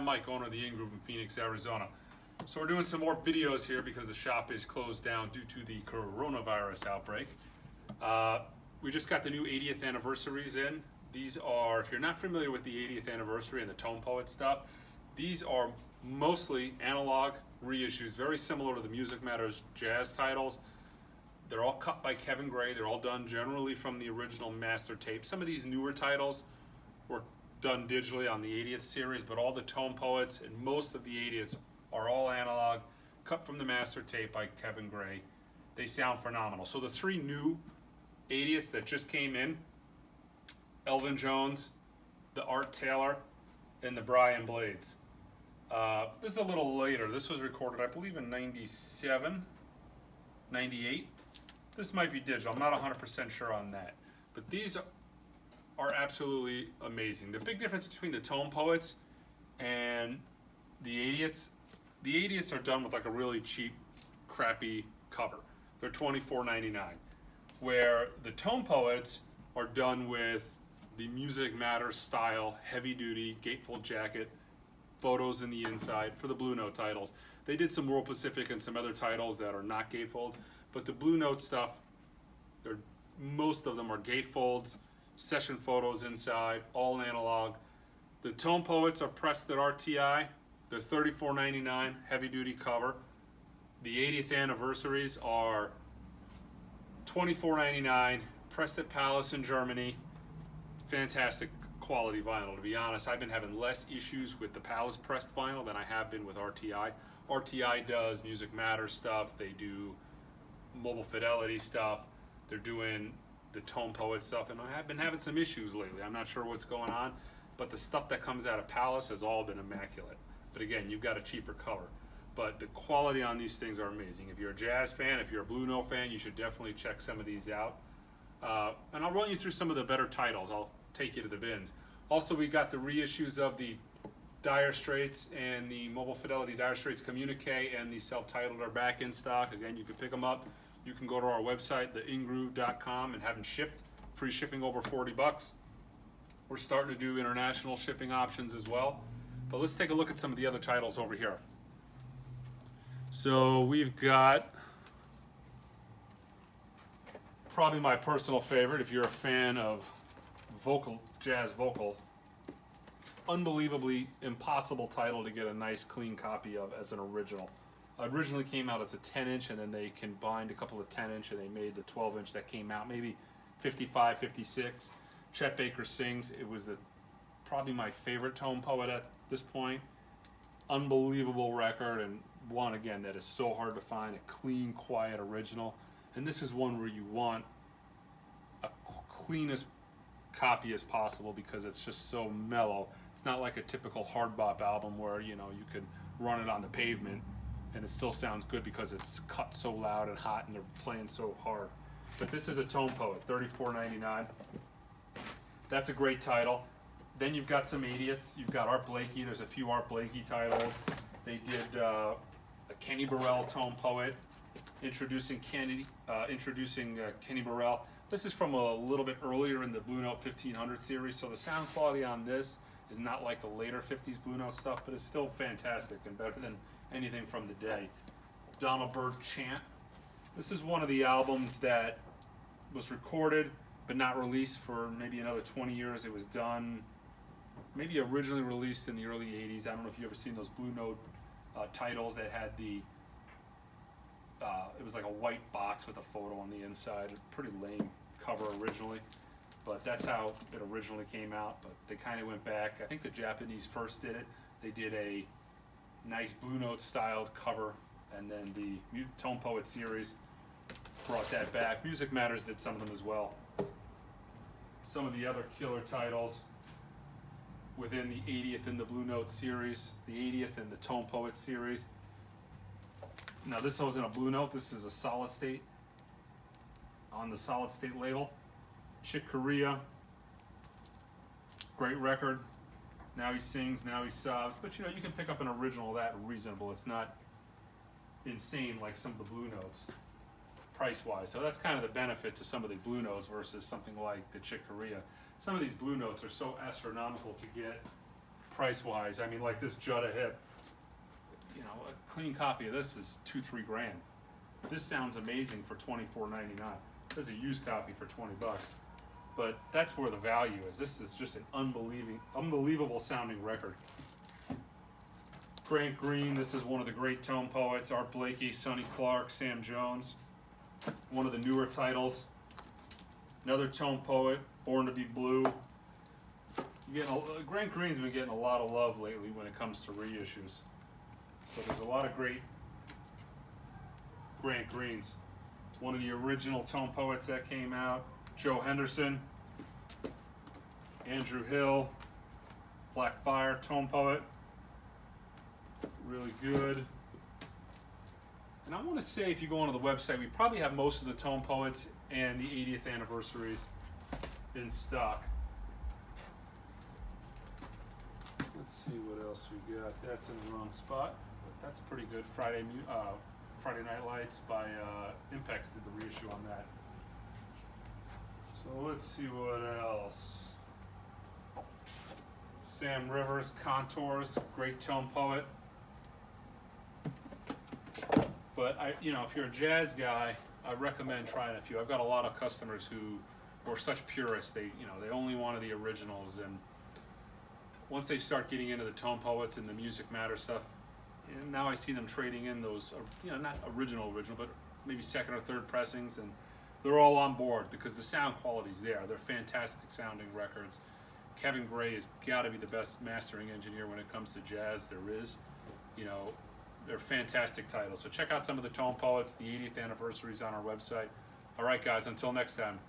I'm Mike, owner of the In Group in Phoenix, Arizona. So we're doing some more videos here because the shop is closed down due to the coronavirus outbreak. We just got the new 80th anniversaries in. These are, if you're not familiar with the 80th anniversary and the Tone Poet stuff, these are mostly analog reissues, very similar to the Music Matters jazz titles. They're all cut by Kevin Gray. They're all done generally from the original master tape. Some of these newer titles were done digitally on the 80th series, but all the Tone Poets and most of the 80ths are all analog, cut from the master tape by Kevin Gray. They sound phenomenal. So the three new 80ths that just came in, Elvin Jones, the Art Taylor, and the Brian Blades. This is a little later. This was recorded, I believe, in 97, 98. This might be digital. I'm not 100% sure on that. But these are absolutely amazing. The big difference between the Tone Poets and the 80ths are done with like a really cheap, crappy cover. They're $24.99. Where the Tone Poets are done with the Music Matters style, heavy duty, gatefold jacket, photos in the inside for the Blue Note titles. They did some World Pacific and some other titles that are not gatefolds, but the Blue Note stuff, most of them are gatefolds, session photos inside, all analog. The Tone Poets are pressed at RTI. They're $34.99, heavy duty cover. The 80th anniversaries are $24.99, pressed at Palace in Germany. Fantastic quality vinyl. To be honest, I've been having less issues with the Palace pressed vinyl than I have been with RTI. RTI does Music Matters stuff. They do Mobile Fidelity stuff. They're doing the Tone Poet stuff, and I have been having some issues lately. I'm not sure what's going on, but the stuff that comes out of Palace has all been immaculate. But again, you've got a cheaper cover. But the quality on these things are amazing. If you're a jazz fan, if you're a Blue Note fan, you should definitely check some of these out. And I'll run you through some of the better titles. I'll take you to the bins. Also, we got the reissues of the Dire Straits and the Mobile Fidelity Dire Straits Communique and the self-titled are back in stock. Again, you can pick them up. You can go to our website, theingroove.com, and have them shipped. Free shipping over 40 bucks. We're starting to do international shipping options as well. But let's take a look at some of the other titles over here. So we've got probably my personal favorite, if you're a fan of jazz vocal, unbelievably impossible title to get a nice clean copy of as an original. Originally came out as a 10-inch, and then they combined a couple of 10-inch and they made the 12-inch that came out maybe 55, 56. Chet Baker sings. It was probably my favorite Tone Poet at this point. Unbelievable record, and one again that is so hard to find, a clean, quiet original. And this is one where you want a cleanest copy as possible because it's just so mellow. It's not like a typical hard bop album where you could run it on the pavement and it still sounds good because it's cut so loud and hot and they're playing so hard. But this is a Tone Poet, $34.99. That's a great title. Then you've got some idiots. You've got Art Blakey. There's a few Art Blakey titles. They did a Kenny Burrell Tone Poet, introducing Kenny Burrell. This is from a little bit earlier in the Blue Note 1500 series, so the sound quality on this is not like the later 50s Blue Note stuff, but it's still fantastic and better than anything from the day. Donald Byrd Chant. This is one of the albums that was recorded but not released for maybe another 20 years. It was done, maybe originally released in the early 80s. I don't know if you've ever seen those Blue Note titles that had it was like a white box with a photo on the inside. Pretty lame cover originally, but that's how it originally came out. But they kind of went back. I think the Japanese first did it. They did a nice Blue Note styled cover, and then the Tone Poet series brought that back. Music Matters did some of them as well. Some of the other killer titles within the 80th and the Blue Note series, the 80th and the Tone Poet series. Now this wasn't a Blue Note, this is a Solid State on the Solid State label. Chick Corea, great record. Now he sings, now he sobs, but you can pick up an original of that reasonable. It's not insane like some of the Blue Notes price-wise. So that's kind of the benefit to some of the Blue Notes versus something like the Chick Corea. Some of these Blue Notes are so astronomical to get price-wise. I mean, like this Jutta hip, you know, a clean copy of this is $2-3 grand. This sounds amazing for $24.99. There's a used copy for $20, but that's where the value is. This is just an unbelievable sounding record. Grant Green, this is one of the great tone poets. Art Blakey, Sonny Clark, Sam Jones. One of the newer titles. Another tone poet, Born to Be Blue. Grant Green's been getting a lot of love lately when it comes to reissues. So there's a lot of great Grant Greens. One of the original tone poets that came out, Joe Henderson, Andrew Hill, Black Fire tone poet, really good. And I want to say, if you go onto the website, we probably have most of the tone poets and the 80th anniversaries in stock. Let's see what else we got. That's in the wrong spot, but that's pretty good. Friday Night Lights by Impex did the reissue on that. So let's see what else. Sam Rivers, Contours, great tone poet. But if you're a jazz guy, I recommend trying a few. I've got a lot of customers who are such purists. They only wanted the originals, and once they start getting into the tone poets and the Music Matter stuff, and now I see them trading in those, not original, but maybe second or third pressings, and they're all on board because the sound quality's there. They're fantastic sounding records. Kevin Gray has got to be the best mastering engineer when it comes to jazz there is. They're fantastic titles. So check out some of the tone poets, the 80th anniversaries on our website. All right, guys, until next time.